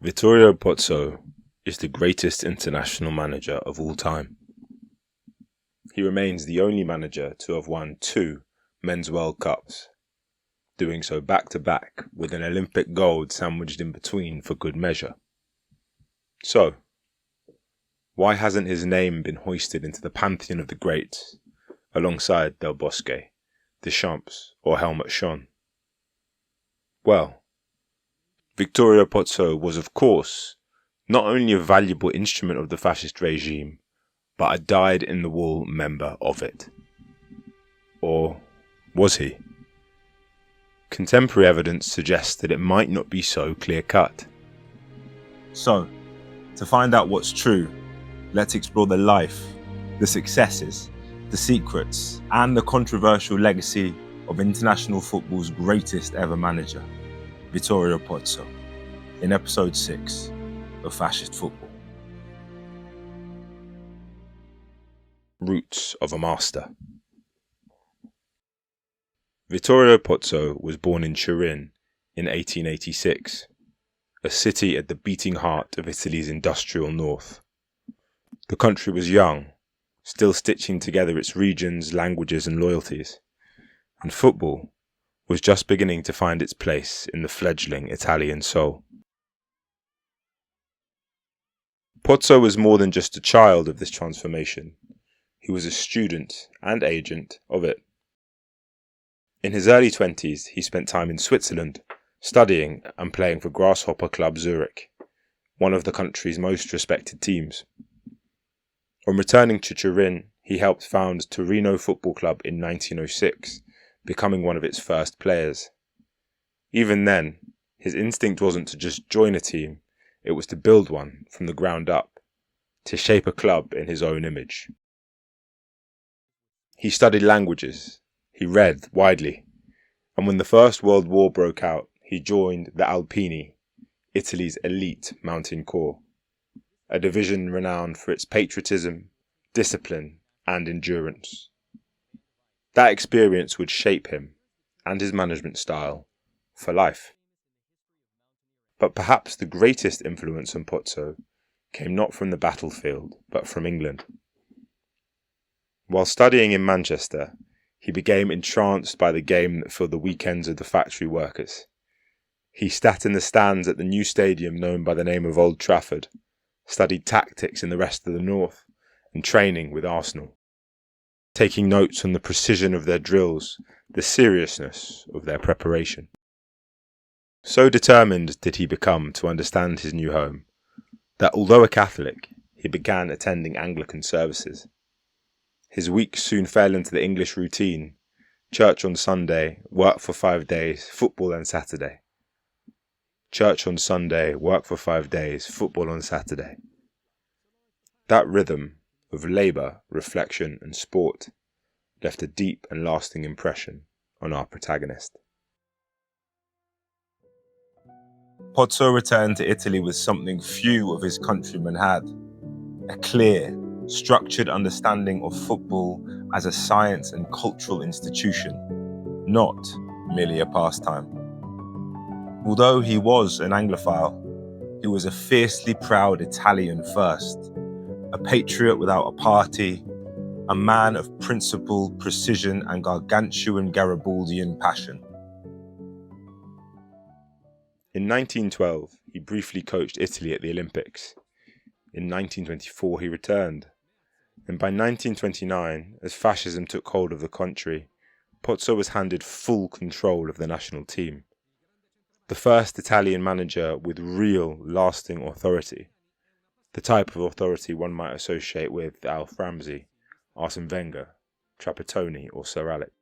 Vittorio Pozzo is the greatest international manager of all time. He remains the only manager to have won 2 Men's World Cups, doing so back-to-back with an Olympic gold sandwiched in between for good measure. So, why hasn't his name been hoisted into the pantheon of the greats, alongside Del Bosque, Deschamps or Helmut Schön? Well, Vittorio Pozzo was, of course, not only a valuable instrument of the fascist regime, but a dyed-in-the-wool member of it. Or was he? Contemporary evidence suggests that it might not be so clear-cut. So, to find out what's true, let's explore the life, the successes, the secrets, and the controversial legacy of international football's greatest ever manager, Vittorio Pozzo, in episode 6 of Fascist Football. Roots of a Master. Vittorio Pozzo was born in Turin in 1886, a city at the beating heart of Italy's industrial north. The country was young, still stitching together its regions, languages and loyalties, and football was just beginning to find its place in the fledgling Italian soul. Pozzo was more than just a child of this transformation. He was a student and agent of it. In his early 20s, he spent time in Switzerland, studying and playing for Grasshopper Club Zurich, one of the country's most respected teams. On returning to Turin, he helped found Torino Football Club in 1906, becoming one of its first players. Even then, his instinct wasn't to just join a team, it was to build one from the ground up, to shape a club in his own image. He studied languages, he read widely, and when the First World War broke out, he joined the Alpini, Italy's elite mountain corps, a division renowned for its patriotism, discipline, and endurance. That experience would shape him and his management style for life. But perhaps the greatest influence on Pozzo came not from the battlefield, but from England. While studying in Manchester, he became entranced by the game that filled the weekends of the factory workers. He sat in the stands at the new stadium known by the name of Old Trafford, studied tactics in the rest of the north, and training with Arsenal, taking notes on the precision of their drills, the seriousness of their preparation. So determined did he become to understand his new home, that although a Catholic, he began attending Anglican services. His weeks soon fell into the English routine: church on Sunday, work for 5 days, football on Saturday. Church on Sunday, work for 5 days, football on Saturday. That rhythm of labour, reflection and sport left a deep and lasting impression on our protagonist. Pozzo returned to Italy with something few of his countrymen had: a clear, structured understanding of football as a science and cultural institution, not merely a pastime. Although he was an Anglophile, he was a fiercely proud Italian first, a patriot without a party, a man of principle, precision and gargantuan Garibaldian passion. In 1912, he briefly coached Italy at the Olympics. In 1924, he returned. And by 1929, as fascism took hold of the country, Pozzo was handed full control of the national team. The first Italian manager with real, lasting authority. The type of authority one might associate with Alf Ramsey, Arsene Wenger, Trapattoni or Sir Alex.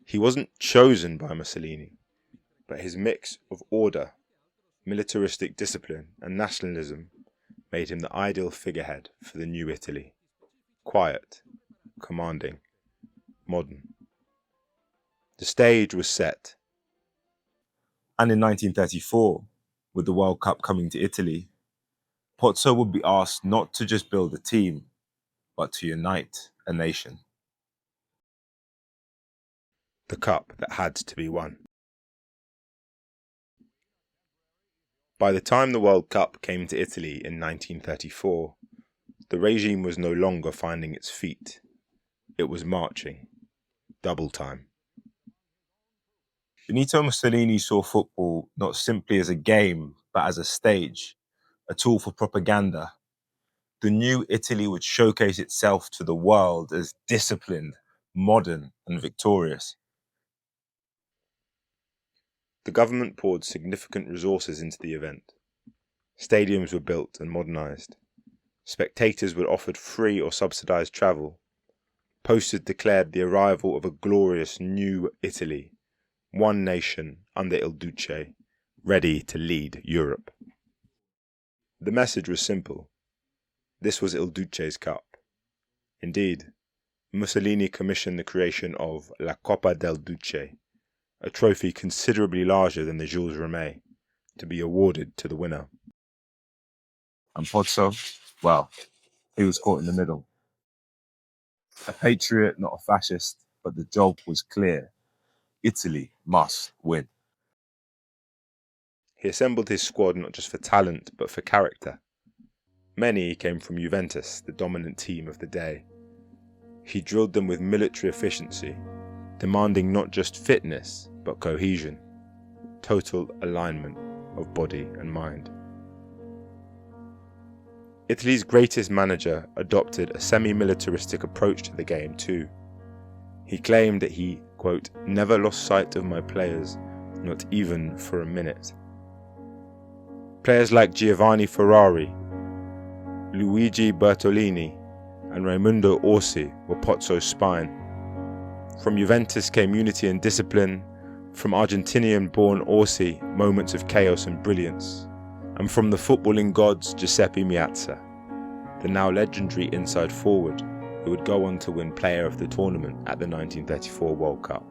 He wasn't chosen by Mussolini, but his mix of order, militaristic discipline and nationalism made him the ideal figurehead for the new Italy. Quiet, commanding, modern. The stage was set. And in 1934, with the World Cup coming to Italy, Pozzo would be asked not to just build a team, but to unite a nation. The cup that had to be won. By the time the World Cup came to Italy in 1934, the regime was no longer finding its feet. It was marching. Double time. Benito Mussolini saw football not simply as a game, but as a stage, a tool for propaganda. The new Italy would showcase itself to the world as disciplined, modern, and victorious. The government poured significant resources into the event. Stadiums were built and modernised. Spectators were offered free or subsidised travel. Posters declared the arrival of a glorious new Italy, one nation under Il Duce, ready to lead Europe. The message was simple. This was Il Duce's cup. Indeed, Mussolini commissioned the creation of La Coppa del Duce, a trophy considerably larger than the Jules Rimet, to be awarded to the winner. And Pozzo, well, he was caught in the middle. A patriot, not a fascist, but the job was clear. Italy must win. He assembled his squad not just for talent, but for character. Many came from Juventus, the dominant team of the day. He drilled them with military efficiency, demanding not just fitness, but cohesion, total alignment of body and mind. Italy's greatest manager adopted a semi-militaristic approach to the game too. He claimed that he, quote, never lost sight of my players, not even for a minute. Players like Giovanni Ferrari, Luigi Bertolini, and Raimundo Orsi were Pozzo's spine. From Juventus came unity and discipline, from Argentinian-born Orsi, moments of chaos and brilliance, and from the footballing gods Giuseppe Meazza, the now legendary inside forward who would go on to win Player of the Tournament at the 1934 World Cup.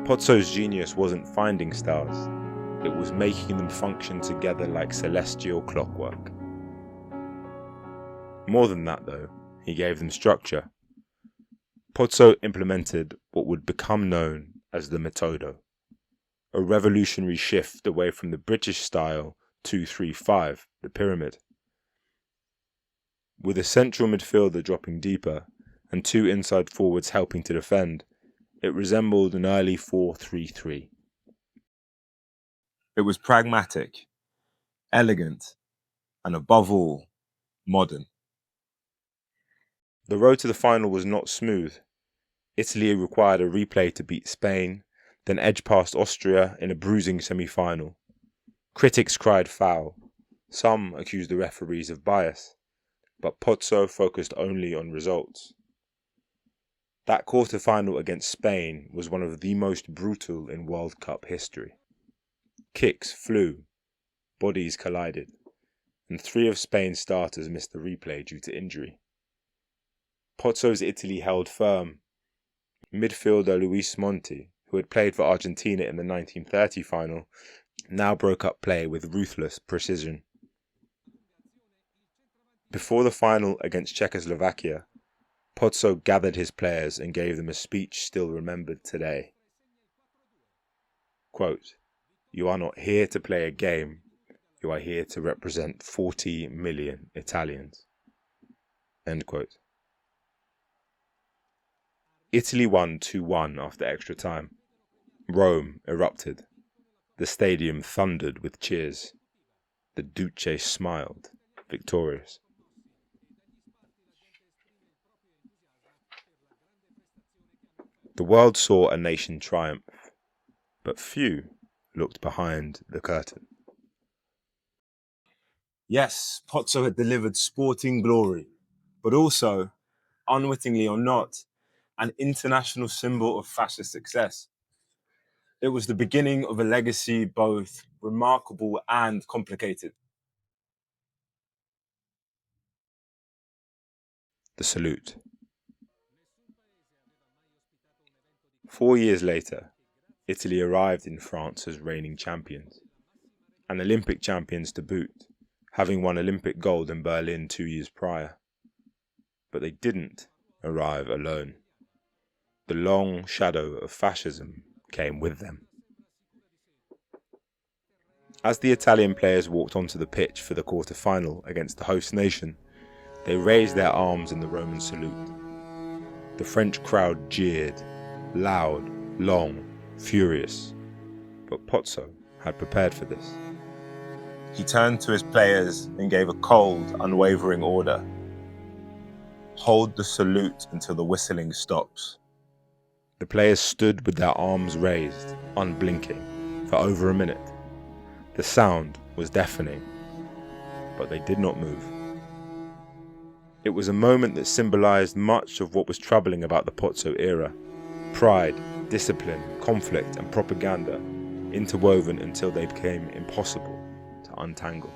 Pozzo's genius wasn't finding stars, it was making them function together like celestial clockwork. More than that though, he gave them structure. Pozzo implemented what would become known as the Metodo, a revolutionary shift away from the British style 2-3-5, the pyramid. With a central midfielder dropping deeper and two inside forwards helping to defend, it resembled an early 4-3-3. It was pragmatic, elegant, and above all, modern. The road to the final was not smooth. Italy required a replay to beat Spain, then edge past Austria in a bruising semi-final. Critics cried foul. Some accused the referees of bias, but Pozzo focused only on results. That quarter-final against Spain was one of the most brutal in World Cup history. Kicks flew, bodies collided, and 3 of Spain's starters missed the replay due to injury. Pozzo's Italy held firm. Midfielder Luis Monti, who had played for Argentina in the 1930 final, now broke up play with ruthless precision. Before the final against Czechoslovakia, Pozzo gathered his players and gave them a speech still remembered today. Quote, "You are not here to play a game, you are here to represent 40 million Italians." End quote. Italy won 2-1 after extra time. Rome erupted. The stadium thundered with cheers. The Duce smiled, victorious. The world saw a nation triumph, but few looked behind the curtain. Yes, Pozzo had delivered sporting glory, but also, unwittingly or not, an international symbol of fascist success. It was the beginning of a legacy both remarkable and complicated. The salute. 4 years later, Italy arrived in France as reigning champions, and Olympic champions to boot, having won Olympic gold in Berlin 2 years prior. But they didn't arrive alone. The long shadow of fascism came with them. As the Italian players walked onto the pitch for the quarter-final against the host nation, they raised their arms in the Roman salute. The French crowd jeered, loud, long, furious. But Pozzo had prepared for this. He turned to his players and gave a cold, unwavering order. Hold the salute until the whistling stops. The players stood with their arms raised, unblinking, for over a minute. The sound was deafening, but they did not move. It was a moment that symbolized much of what was troubling about the Pozzo era. Pride, discipline, conflict, and propaganda interwoven until they became impossible to untangle.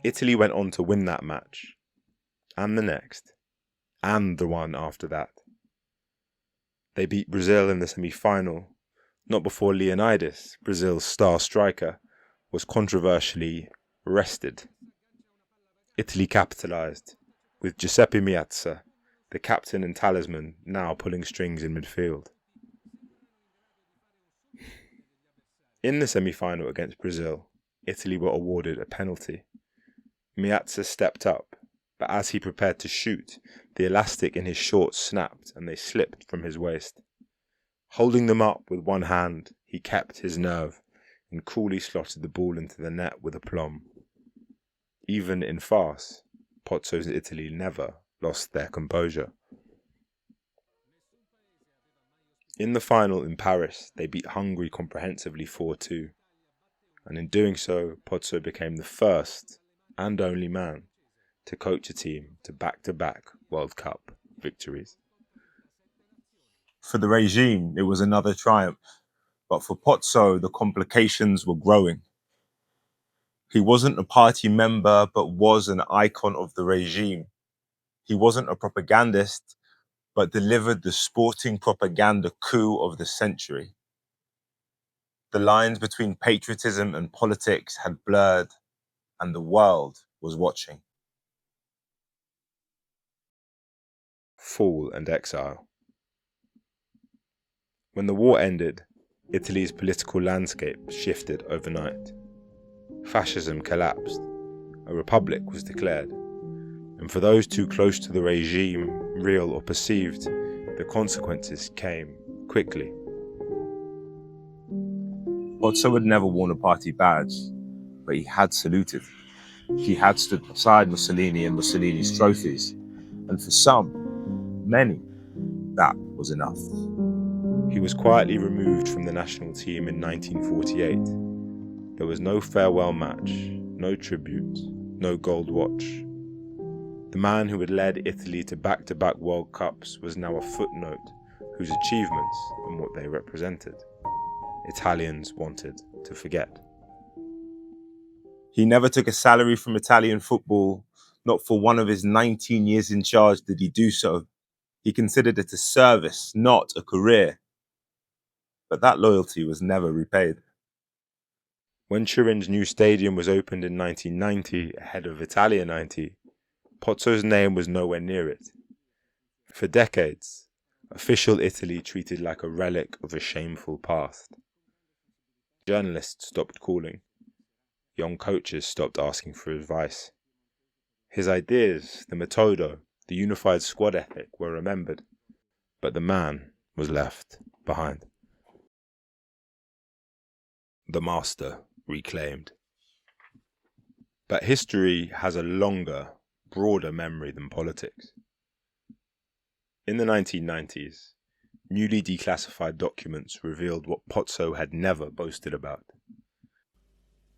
Italy went on to win that match, and the next, and the one after that. They beat Brazil in the semi-final, not before Leonidas, Brazil's star striker, was controversially arrested. Italy capitalised, with Giuseppe Meazza, the captain and talisman, now pulling strings in midfield. In the semi-final against Brazil, Italy were awarded a penalty. Meazza stepped up, but as he prepared to shoot, the elastic in his shorts snapped and they slipped from his waist. Holding them up with one hand, he kept his nerve and coolly slotted the ball into the net with aplomb. Even in farce, Pozzo's Italy never lost their composure. In the final in Paris, they beat Hungary comprehensively 4-2, and in doing so, Pozzo became the first and only man to coach a team to back-to-back World Cup victories. For the regime, it was another triumph, but for Pozzo, the complications were growing. He wasn't a party member, but was an icon of the regime. He wasn't a propagandist, but delivered the sporting propaganda coup of the century. The lines between patriotism and politics had blurred, and the world was watching. Fall and exile. When the war ended, Italy's political landscape shifted overnight. Fascism collapsed, a republic was declared, and for those too close to the regime, real or perceived, the consequences came quickly. Pozzo had never worn a party badge, but he had saluted. He had stood beside Mussolini and Mussolini's trophies, and for some, many, that was enough. He was quietly removed from the national team in 1948. There was no farewell match, no tribute, no gold watch. The man who had led Italy to back-to-back World Cups was now a footnote whose achievements and what they represented, Italians wanted to forget. He never took a salary from Italian football. Not for one of his 19 years in charge did he do so. He considered it a service, not a career. But that loyalty was never repaid. When Turin's new stadium was opened in 1990, ahead of Italia 90, Pozzo's name was nowhere near it. For decades, official Italy treated like a relic of a shameful past. Journalists stopped calling. Young coaches stopped asking for advice. His ideas, the Metodo, the unified squad ethic were remembered, but the man was left behind. The master reclaimed. But history has a longer, broader memory than politics. In the 1990s, newly declassified documents revealed what Pozzo had never boasted about.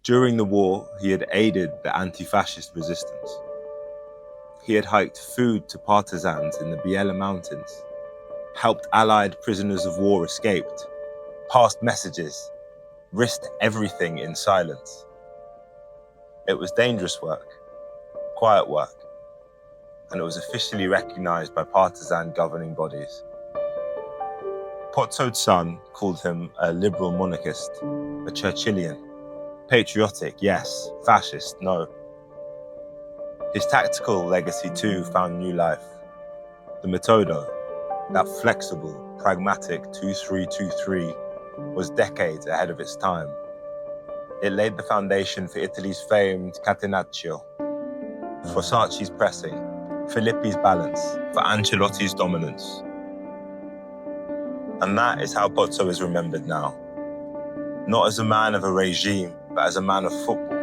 During the war, he had aided the anti-fascist resistance. He had hiked food to partisans in the Biella Mountains, helped Allied prisoners of war escape, passed messages, risked everything in silence. It was dangerous work, quiet work, and it was officially recognized by partisan governing bodies. Pozzo's son called him a liberal monarchist, a Churchillian. Patriotic, yes. Fascist, no. His tactical legacy too found new life. The Metodo, that flexible, pragmatic 2-3-2-3, was decades ahead of its time. It laid the foundation for Italy's famed catenaccio, for Sacchi's pressing, for Lippi's balance, for Ancelotti's dominance. And that is how Pozzo is remembered now. Not as a man of a regime, but as a man of football.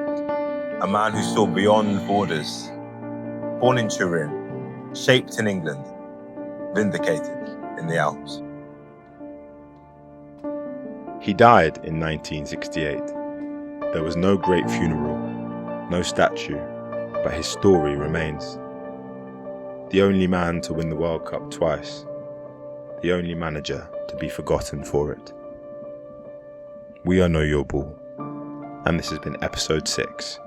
A man who saw beyond borders. Born in Turin, shaped in England, vindicated in the Alps. He died in 1968. There was no great funeral, no statue, but his story remains. The only man to win the World Cup twice. The only manager to be forgotten for it. We are No Your Ball, and this has been episode 6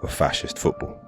of Fascist Football.